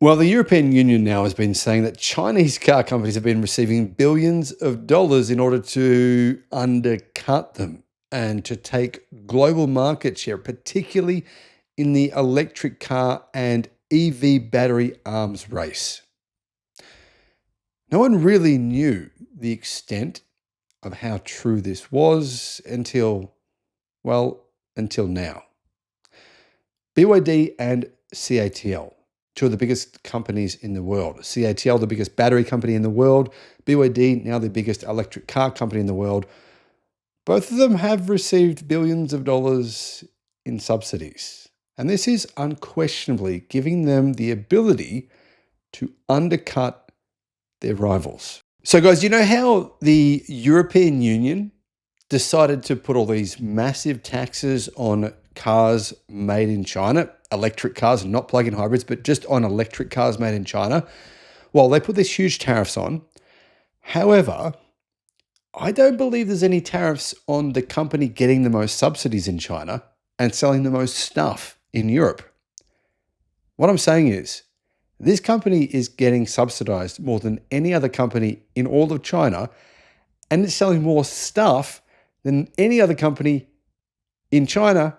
Well, the European Union now has been saying that Chinese car companies have been receiving billions of dollars in order to undercut them and to take global market share, particularly in the electric car and EV battery arms race. No one really knew the extent of how true this was until now. BYD and CATL, two of the biggest companies in the world. CATL, the biggest battery company in the world. BYD, now the biggest electric car company in the world. Both of them have received billions of dollars in subsidies. And this is unquestionably giving them the ability to undercut their rivals. So guys, you know how the European Union decided to put all these massive taxes on cars made in China, electric cars, not plug-in hybrids, but just on electric cars made in China? Well, they put these huge tariffs on. However, I don't believe there's any tariffs on the company getting the most subsidies in China and selling the most stuff in Europe. What I'm saying is, this company is getting subsidized more than any other company in all of China, and it's selling more stuff than any other company in China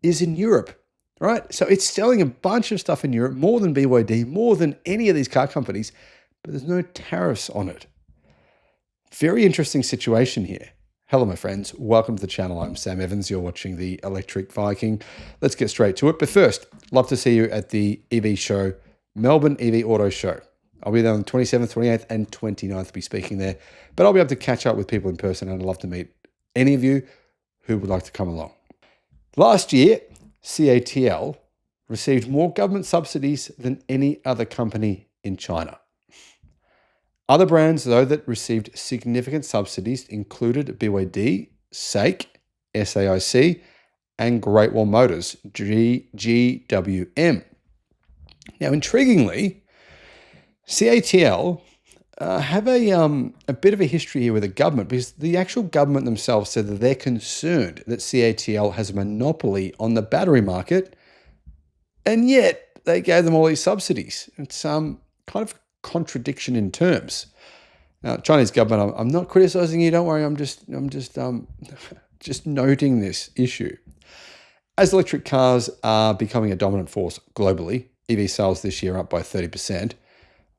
is in Europe, right? So it's selling a bunch of stuff in Europe, more than BYD, more than any of these car companies, but there's no tariffs on it. Very interesting situation here. Hello, my friends. Welcome to the channel. I'm Sam Evans. You're watching the Electric Viking. Let's get straight to it. But first, love to see you at the EV show, Melbourne EV Auto Show. I'll be there on the 27th, 28th, and 29th, be speaking there. But I'll be able to catch up with people in person, and I'd love to meet any of you who would like to come along. Last year, CATL received more government subsidies than any other company in China. Other brands, though, that received significant subsidies included BYD, SAIC, and Great Wall Motors, GWM. Now, intriguingly, CATL have a bit of a history here with the government, because the actual government themselves said that they're concerned that CATL has a monopoly on the battery market, and yet they gave them all these subsidies. It's kind of contradiction in terms. Now, Chinese government, I'm not criticizing you. Don't worry. I'm just noting this issue. As electric cars are becoming a dominant force globally, EV sales this year up by 30%.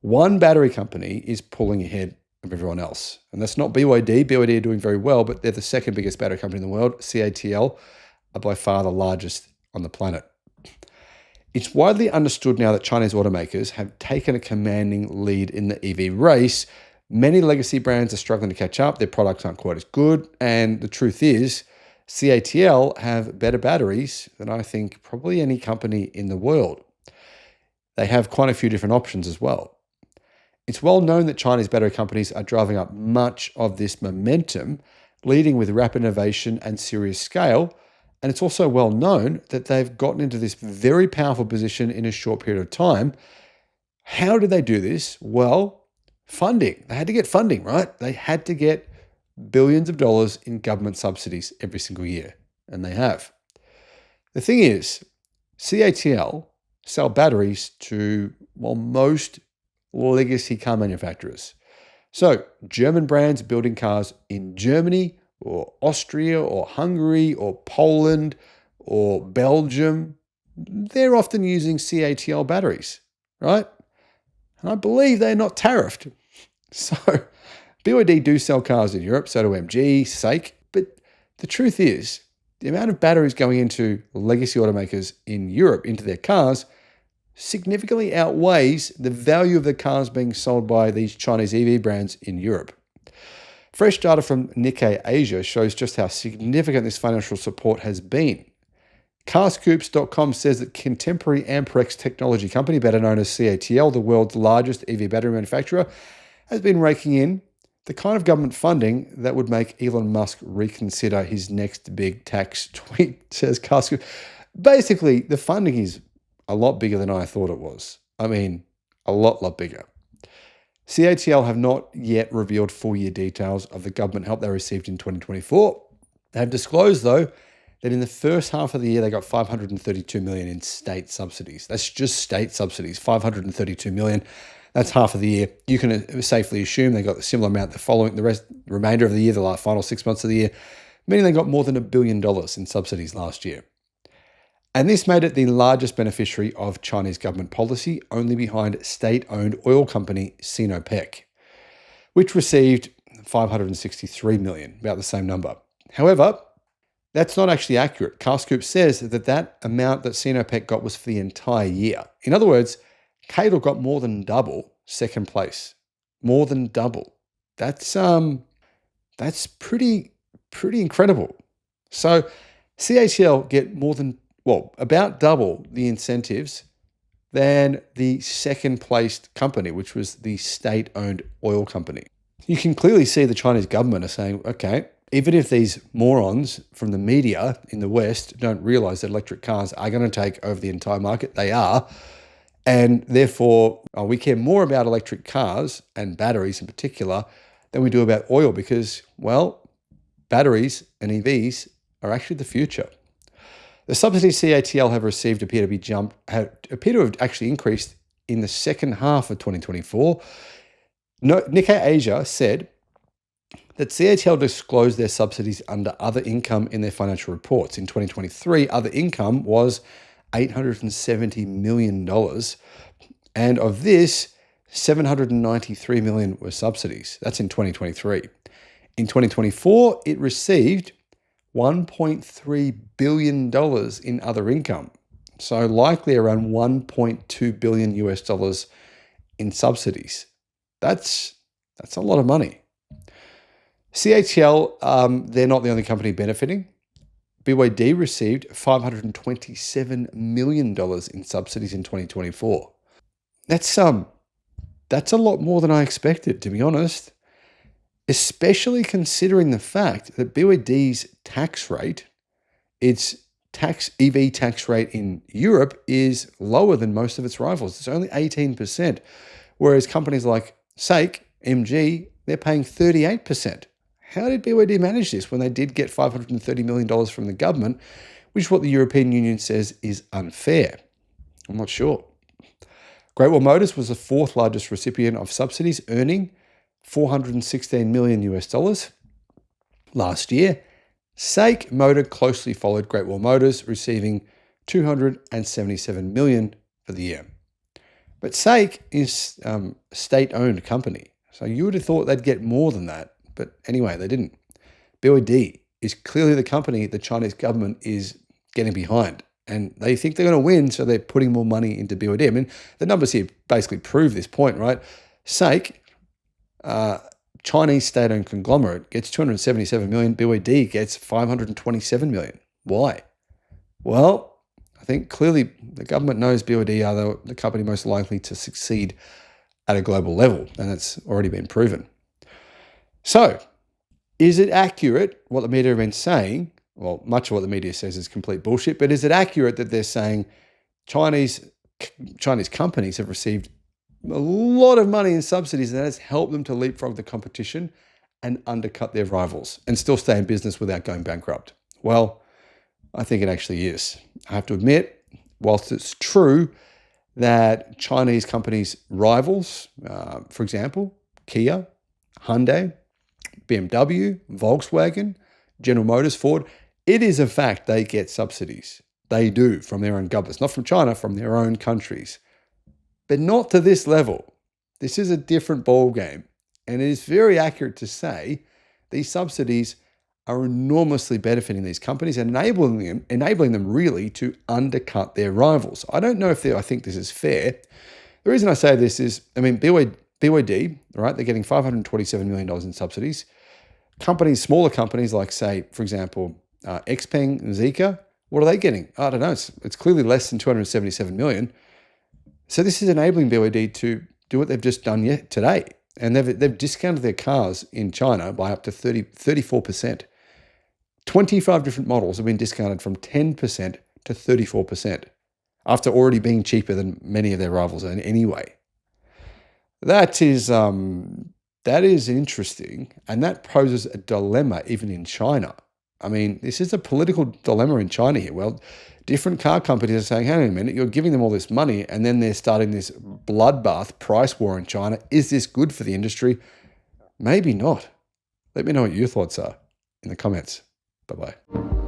One battery company is pulling ahead of everyone else. And that's not BYD. BYD are doing very well, but they're the second biggest battery company in the world. CATL are by far the largest on the planet. It's widely understood now that Chinese automakers have taken a commanding lead in the EV race. Many legacy brands are struggling to catch up. Their products aren't quite as good. And the truth is, CATL have better batteries than I think probably any company in the world. They have quite a few different options as well. It's well known that Chinese battery companies are driving up much of this momentum, leading with rapid innovation and serious scale. And it's also well known that they've gotten into this very powerful position in a short period of time. How did they do this? Well, funding. They had to get funding, right? They had to get billions of dollars in government subsidies every single year, and they have. The thing is, CATL sell batteries to, well, most legacy car manufacturers. So German brands building cars in Germany or Austria or Hungary or Poland or Belgium, they're often using CATL batteries, right? And I believe they're not tariffed. So BYD do sell cars in Europe, so do MG, SAIC, but the truth is, the amount of batteries going into legacy automakers in Europe, into their cars, significantly outweighs the value of the cars being sold by these Chinese EV brands in Europe. Fresh data from Nikkei Asia shows just how significant this financial support has been. Carscoops.com says that contemporary Amperex technology company, better known as CATL, the world's largest EV battery manufacturer, has been raking in the kind of government funding that would make Elon Musk reconsider his next big tax tweet, says Carscoops. Basically, the funding is a lot bigger than I thought it was. I mean, a lot bigger. CATL have not yet revealed full year details of the government help they received in 2024. They have disclosed, though, that in the first half of the year, they got 532 million in state subsidies. That's just state subsidies, 532 million. That's half of the year. You can safely assume they got a similar amount the remainder of the year, the final 6 months of the year, meaning they got more than $1 billion in subsidies last year. And this made it the largest beneficiary of Chinese government policy, only behind state-owned oil company Sinopec, which received 563 million, about the same number. However, that's not actually accurate. Carscoop says that amount that Sinopec got was for the entire year. In other words, CATL got more than double second place. More than double. That's pretty incredible. So CATL get about double the incentives than the second placed company, which was the state-owned oil company. You can clearly see the Chinese government are saying, okay, even if these morons from the media in the West don't realize that electric cars are going to take over the entire market, they are. And therefore, we care more about electric cars and batteries in particular than we do about oil because, well, batteries and EVs are actually the future. The subsidies CATL have received appear to have actually increased in the second half of 2024. Nikkei Asia said that CATL disclosed their subsidies under other income in their financial reports. In 2023, other income was $870 million. And of this, $793 million were subsidies. That's in 2023. In 2024, it received $1.3 billion in other income. So likely around $1.2 billion US in subsidies. That's a lot of money. CATL, they're not the only company benefiting. BYD received $527 million in subsidies in 2024. That's a lot more than I expected, to be honest, especially considering the fact that BYD's tax rate, its EV tax rate in Europe is lower than most of its rivals. It's only 18%, whereas companies like SAIC, MG, they're paying 38%. How did BYD manage this when they did get $530 million from the government, which is what the European Union says is unfair? I'm not sure. Great Wall Motors was the fourth largest recipient of subsidies, earning $416 million US last year. SAIC Motor closely followed Great Wall Motors, receiving $277 million for the year. But SAIC is a state-owned company, so you would have thought they'd get more than that. But anyway, they didn't. BYD is clearly the company the Chinese government is getting behind. And they think they're going to win, so they're putting more money into BYD. I mean, the numbers here basically prove this point, right? SAIC, Chinese state-owned conglomerate, gets $277 million. BYD gets $527 million. Why? Well, I think clearly the government knows BYD are the company most likely to succeed at a global level, and that's already been proven. So, is it accurate what the media have been saying? Well, much of what the media says is complete bullshit, but is it accurate that they're saying Chinese companies have received a lot of money in subsidies and that has helped them to leapfrog the competition and undercut their rivals and still stay in business without going bankrupt? Well, I think it actually is. I have to admit, whilst it's true that Chinese companies' rivals, for example, Kia, Hyundai, BMW, Volkswagen, General Motors, Ford, it is a fact they get subsidies. They do from their own governments, not from China, from their own countries. But not to this level. This is a different ball game. And it is very accurate to say these subsidies are enormously benefiting these companies and enabling them really to undercut their rivals. I don't know if I think this is fair. The reason I say this is, BYD, right, they're getting $527 million in subsidies. Smaller companies like, say, for example, Xpeng, Zeekr, what are they getting? I don't know. It's clearly less than $277 million. So this is enabling BYD to do what they've just done today. And they've discounted their cars in China by up to 34%. 25 different models have been discounted from 10% to 34% after already being cheaper than many of their rivals in any way. That is interesting, and that poses a dilemma even in China, I mean, this is a political dilemma in China here. Well, different car companies are saying, hang on a minute, you're giving them all this money, and then they're starting this bloodbath price war in China. Is this good for the industry? Maybe not. Let me know what your thoughts are in the comments. Bye-bye.